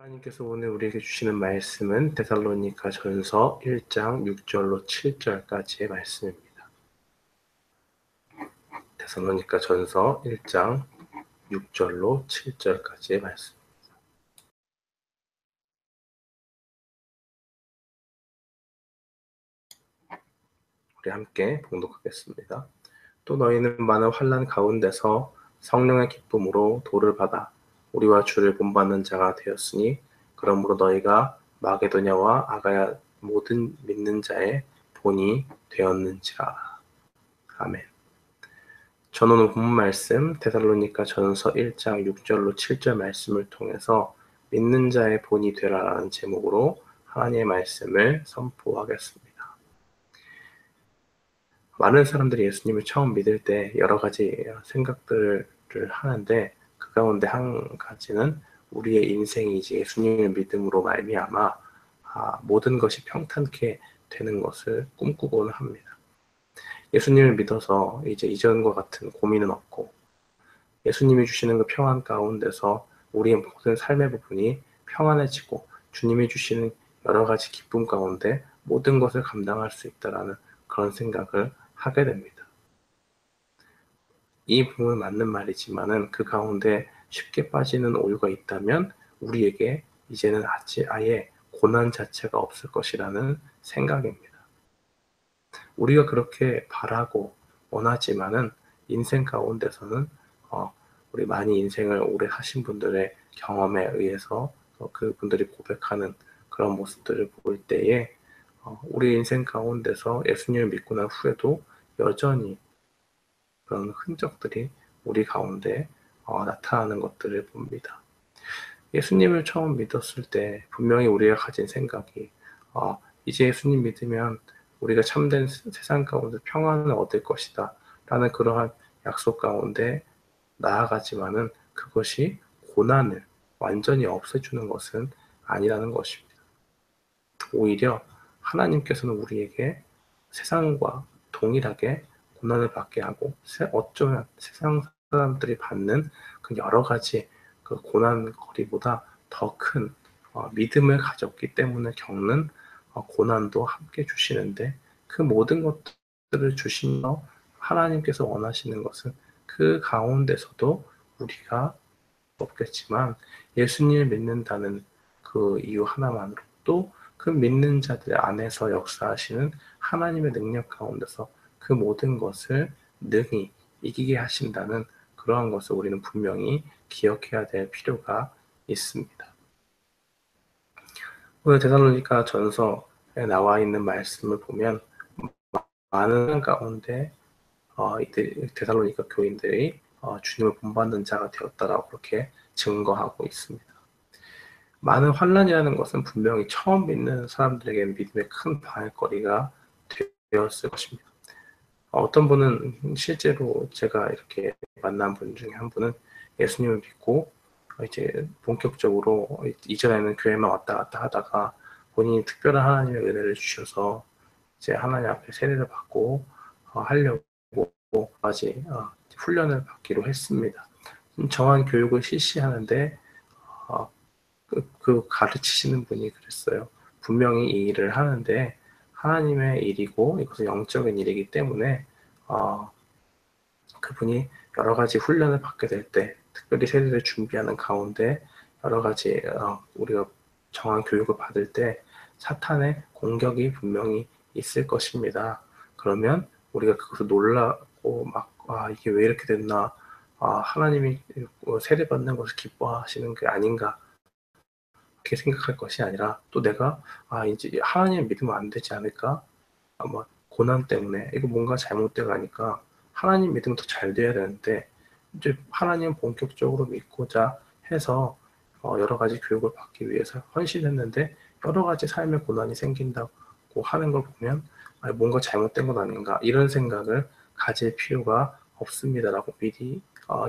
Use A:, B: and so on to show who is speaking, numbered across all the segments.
A: 하나님께서 오늘 우리에게 주시는 말씀은 데살로니가전서 1장 6절로 7절까지의 말씀입니다. 데살로니가전서 1장 6절로 7절까지의 말씀. 우리 함께 봉독하겠습니다. 또 너희는 많은 환난 가운데서 성령의 기쁨으로 도를 받아 우리와 주를 본받는 자가 되었으니 그러므로 너희가 마게도냐와 아가야 모든 믿는 자의 본이 되었는지라. 아멘. 전오늘 본문 말씀 데살로니가전서 1장 6절로 7절 말씀을 통해서 믿는 자의 본이 되라라는 제목으로 하나님의 말씀을 선포하겠습니다. 많은 사람들이 예수님을 처음 믿을 때 여러 가지 생각들을 하는데 그 가운데 한 가지는 우리의 인생이 이제 예수님을 믿음으로 말미암아 모든 것이 평탄케 되는 것을 꿈꾸곤 합니다. 예수님을 믿어서 이제 이전과 같은 고민은 없고 예수님이 주시는 그 평안 가운데서 우리의 모든 삶의 부분이 평안해지고 주님이 주시는 여러 가지 기쁨 가운데 모든 것을 감당할 수 있다라는 그런 생각을 하게 됩니다. 이 부분은 맞는 말이지만은 그 가운데 쉽게 빠지는 오류가 있다면 우리에게 이제는 아예 고난 자체가 없을 것이라는 생각입니다. 우리가 그렇게 바라고 원하지만은 인생 가운데서는 우리 많이 인생을 오래 하신 분들의 경험에 의해서 그분들이 고백하는 그런 모습들을 볼 때에 우리 인생 가운데서 예수님을 믿고 난 후에도 여전히 그런 흔적들이 우리 가운데 나타나는 것들을 봅니다. 예수님을 처음 믿었을 때 분명히 우리가 가진 생각이 이제 예수님 믿으면 우리가 참된 세상 가운데 평안을 얻을 것이다 라는 그러한 약속 가운데 나아가지만은 그것이 고난을 완전히 없애주는 것은 아니라는 것입니다. 오히려 하나님께서는 우리에게 세상과 동일하게 고난을 받게 하고 어쩌면 세상 사람들이 받는 그 여러 가지 그 고난거리보다 더 큰 믿음을 가졌기 때문에 겪는 고난도 함께 주시는데 그 모든 것들을 주시며 하나님께서 원하시는 것은 그 가운데서도 우리가 없겠지만 예수님을 믿는다는 그 이유 하나만으로도 그 믿는 자들 안에서 역사하시는 하나님의 능력 가운데서 그 모든 것을 능히 이기게 하신다는 그러한 것을 우리는 분명히 기억해야 될 필요가 있습니다. 오늘 데살로니가 전서에 나와 있는 말씀을 보면 많은 가운데 데살로니가 교인들이 주님을 본받는 자가 되었다라고 그렇게 증거하고 있습니다. 많은 환난이라는 것은 분명히 처음 믿는 사람들에게 믿음의 큰 방해거리가 되었을 것입니다. 어떤 분은 실제로 제가 이렇게 만난 분 중에 한 분은 예수님을 믿고 이제 본격적으로 이전에는 교회만 왔다 갔다 하다가 본인이 특별한 하나님의 은혜를 주셔서 이제 하나님 앞에 세례를 받고 하려고 아직 훈련을 받기로 했습니다. 정한 교육을 실시하는데 그 가르치시는 분이 그랬어요. 분명히 이 일을 하는데 하나님의 일이고 이것은 영적인 일이기 때문에 그분이 여러 가지 훈련을 받게 될 때 특별히 세례를 준비하는 가운데 여러 가지 우리가 정한 교육을 받을 때 사탄의 공격이 분명히 있을 것입니다. 그러면 우리가 그것을 놀라고 막 이게 왜 이렇게 됐나 하나님이 세례 받는 것을 기뻐하시는 게 아닌가 그렇게 생각할 것이 아니라 또 내가 이제 하나님 믿으면 안 되지 않을까 아마 고난 때문에 이거 뭔가 잘못돼 가니까 하나님 믿으면 더 잘 돼야 되는데 이제 하나님 본격적으로 믿고자 해서 여러 가지 교육을 받기 위해서 헌신했는데 여러 가지 삶의 고난이 생긴다고 하는 걸 보면 뭔가 잘못된 건 아닌가 이런 생각을 가질 필요가 없습니다라고 미리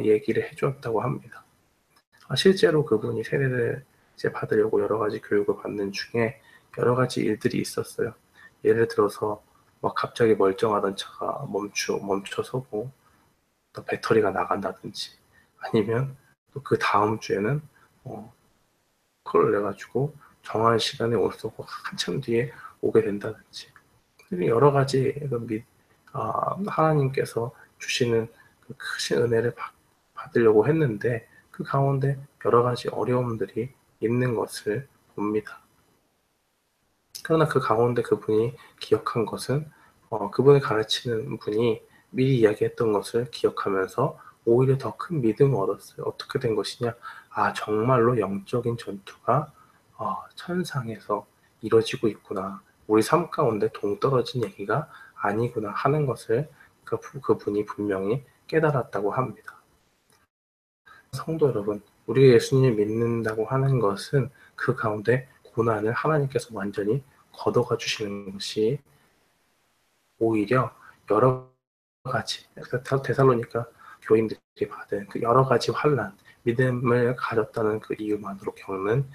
A: 얘기를 해주었다고 합니다. 실제로 그분이 세례를 이제 받으려고 여러 가지 교육을 받는 중에 여러 가지 일들이 있었어요. 예를 들어서 막 갑자기 멀쩡하던 차가 멈춰서고 또 배터리가 나간다든지 아니면 또 그 다음 주에는 그걸 내가지고 정한 시간에 올 수 없고 한참 뒤에 오게 된다든지 여러 가지 하나님께서 주시는 그 크신 은혜를 받으려고 했는데 그 가운데 여러 가지 어려움들이 있는 것을 봅니다. 그러나 그 가운데 그분이 기억한 것은 그분을 가르치는 분이 미리 이야기했던 것을 기억하면서 오히려 더 큰 믿음을 얻었어요. 어떻게 된 것이냐? 아, 정말로 영적인 전투가 천상에서 이루어지고 있구나. 우리 삶 가운데 동떨어진 얘기가 아니구나 하는 것을 그분이 분명히 깨달았다고 합니다. 성도 여러분, 우리가 예수님을 믿는다고 하는 것은 그 가운데 고난을 하나님께서 완전히 걷어가 주시는 것이 오히려 여러 가지 데살로니가 교인들이 받은 그 여러 가지 환난, 믿음을 가졌다는 그 이유만으로 겪는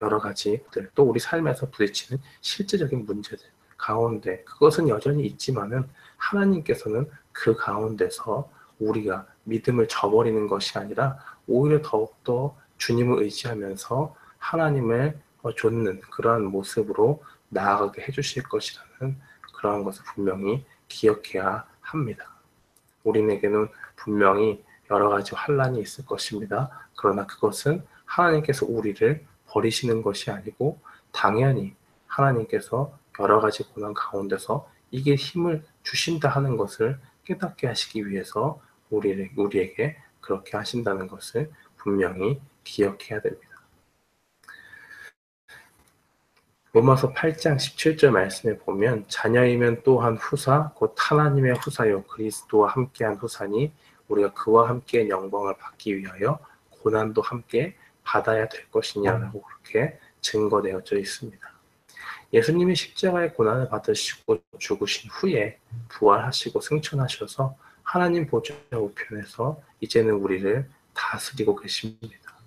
A: 여러 가지들, 또 우리 삶에서 부딪히는 실제적인 문제들 가운데 그것은 여전히 있지만은 하나님께서는 그 가운데서 우리가 믿음을 저버리는 것이 아니라 오히려 더욱더 주님을 의지하면서 하나님을 좇는 그러한 모습으로 나아가게 해주실 것이라는 그러한 것을 분명히 기억해야 합니다. 우리에게는 분명히 여러 가지 환난이 있을 것입니다. 그러나 그것은 하나님께서 우리를 버리시는 것이 아니고 당연히 하나님께서 여러 가지 고난 가운데서 이게 힘을 주신다 하는 것을 깨닫게 하시기 위해서 우리에게 그렇게 하신다는 것을 분명히 기억해야 됩니다. 로마서 8장 17절 말씀에 보면 자녀이면 또한 후사 곧 하나님의 후사요 그리스도와 함께한 후사니 우리가 그와 함께 영광을 받기 위하여 고난도 함께 받아야 될 것이냐라고 그렇게 증거되어져 있습니다. 예수님이 십자가의 고난을 받으시고 죽으신 후에 부활하시고 승천하셔서 하나님 보좌 우편에서 이제는 우리를 다스리고 계십니다.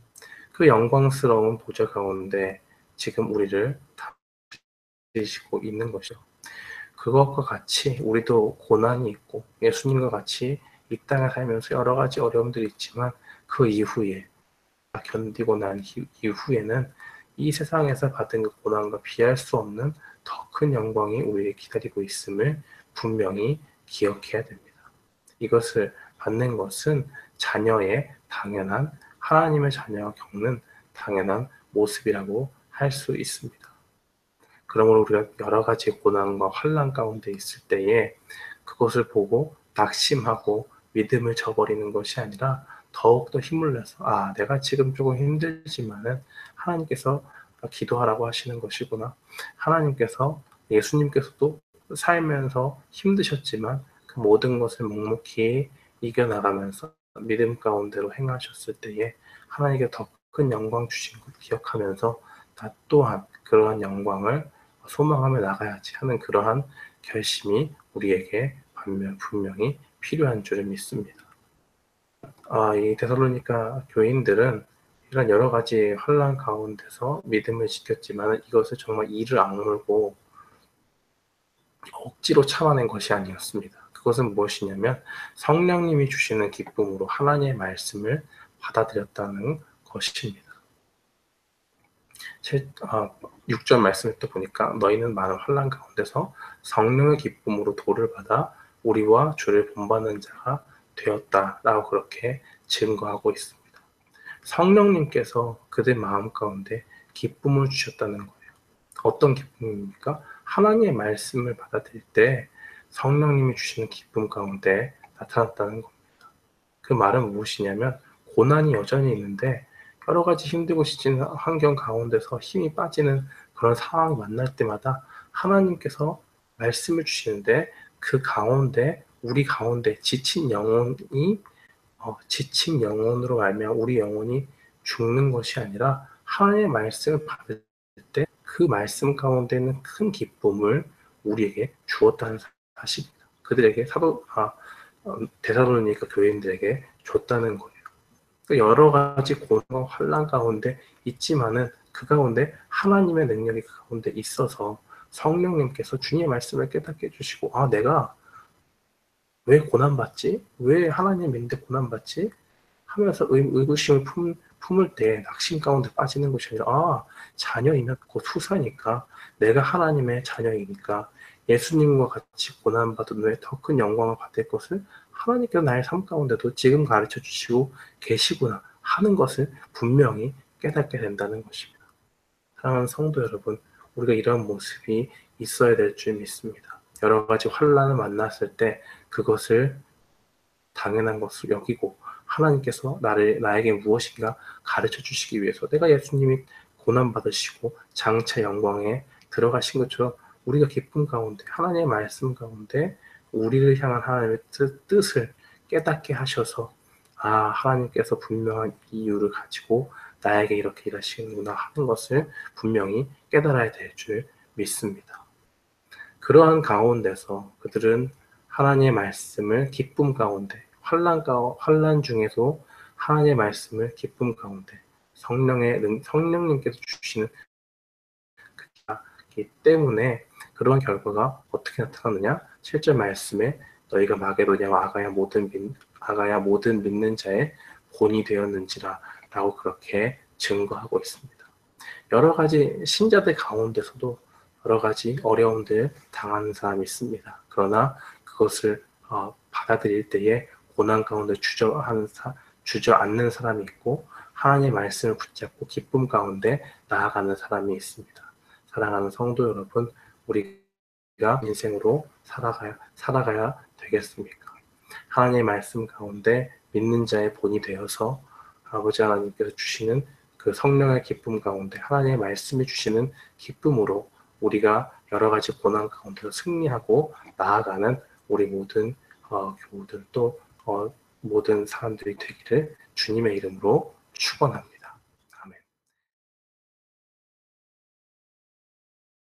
A: 그 영광스러운 보좌 가운데 지금 우리를 다스리시고 있는 것이죠. 그것과 같이 우리도 고난이 있고 예수님과 같이 이 땅에 살면서 여러 가지 어려움들이 있지만 그 이후에 견디고 난 이후에는 이 세상에서 받은 그 고난과 비할 수 없는 더 큰 영광이 우리에게 기다리고 있음을 분명히 기억해야 됩니다. 이것을 받는 것은 자녀의 당연한 하나님의 자녀가 겪는 당연한 모습이라고 할 수 있습니다. 그러므로 우리가 여러 가지 고난과 환난 가운데 있을 때에 그것을 보고 낙심하고 믿음을 저버리는 것이 아니라 더욱더 힘을 내서 내가 지금 조금 힘들지만은 하나님께서 기도하라고 하시는 것이구나. 하나님께서 예수님께서도 살면서 힘드셨지만 그 모든 것을 묵묵히 이겨나가면서 믿음 가운데로 행하셨을 때에 하나님께 더 큰 영광 주신 것 기억하면서 나 또한 그러한 영광을 소망하며 나가야지 하는 그러한 결심이 우리에게 분명히 필요한 줄을 믿습니다. 이 데살로니가 교인들은 이런 여러 가지 환난 가운데서 믿음을 지켰지만 이것을 정말 이를 악물고 억지로 참아낸 것이 아니었습니다. 그것은 무엇이냐면 성령님이 주시는 기쁨으로 하나님의 말씀을 받아들였다는 것입니다. 6절 말씀을 또 보니까 너희는 많은 환난 가운데서 성령의 기쁨으로 도를 받아 우리와 주를 본받는 자가 되었다라고 그렇게 증거하고 있습니다. 성령님께서 그들 마음 가운데 기쁨을 주셨다는 거예요. 어떤 기쁨입니까? 하나님의 말씀을 받아들일 때 성령님이 주시는 기쁨 가운데 나타났다는 겁니다. 그 말은 무엇이냐면 고난이 여전히 있는데 여러 가지 힘들고 지치는 환경 가운데서 힘이 빠지는 그런 상황이 만날 때마다 하나님께서 말씀을 주시는데 그 가운데 우리 가운데 지친 영혼으로 말미암아 우리 영혼이 죽는 것이 아니라 하나님의 말씀을 받을 때 그 말씀 가운데는 큰 기쁨을 우리에게 주었다는 사실입니다. 그들에게 데살로니가 교인들에게 줬다는 거예요. 여러 가지 고난과 환난 가운데 있지만은 그 가운데 하나님의 능력이 그 가운데 있어서 성령님께서 주님의 말씀을 깨닫게 해주시고 내가 왜 고난받지? 왜 하나님 믿는데 고난받지? 하면서 의구심을 품을 때 낙심 가운데 빠지는 것이 아니라 자녀이면 곧 후사니까 내가 하나님의 자녀이니까 예수님과 같이 고난받은 후에 더 큰 영광을 받을 것을 하나님께서 나의 삶 가운데도 지금 가르쳐 주시고 계시구나 하는 것을 분명히 깨닫게 된다는 것입니다. 사랑하는 성도 여러분, 우리가 이런 모습이 있어야 될 줄 믿습니다. 여러 가지 환난을 만났을 때 그것을 당연한 것으로 여기고 하나님께서 나에게 무엇인가 가르쳐 주시기 위해서 내가 예수님이 고난받으시고 장차 영광에 들어가신 것처럼 우리가 기쁨 가운데 하나님의 말씀 가운데 우리를 향한 하나님의 뜻을 깨닫게 하셔서 하나님께서 분명한 이유를 가지고 나에게 이렇게 일하시는구나 하는 것을 분명히 깨달아야 될 줄 믿습니다. 그러한 가운데서 그들은 하나님의 말씀을 기쁨 가운데 환난 중에도 하나님의 말씀을 기쁨 가운데 성령님께서 주시는 그렇기 때문에 그런 결과가 어떻게 나타나느냐? 7절 말씀에 너희가 마게도냐와 아가야 모든 믿는 자의 본이 되었는지라 라고 그렇게 증거하고 있습니다. 여러 가지 신자들 가운데서도 여러 가지 어려움들 당하는 사람이 있습니다. 그러나 그것을 받아들일 때에 고난 가운데 주저앉는 사람이 있고 하나님의 말씀을 붙잡고 기쁨 가운데 나아가는 사람이 있습니다. 사랑하는 성도 여러분, 우리가 인생으로 살아가야 되겠습니까? 하나님의 말씀 가운데 믿는 자의 본이 되어서 아버지 하나님께서 주시는 그 성령의 기쁨 가운데 하나님의 말씀이 주시는 기쁨으로 우리가 여러 가지 고난 가운데서 승리하고 나아가는 우리 모든 교우들 또 모든 사람들이 되기를 주님의 이름으로 축원합니다.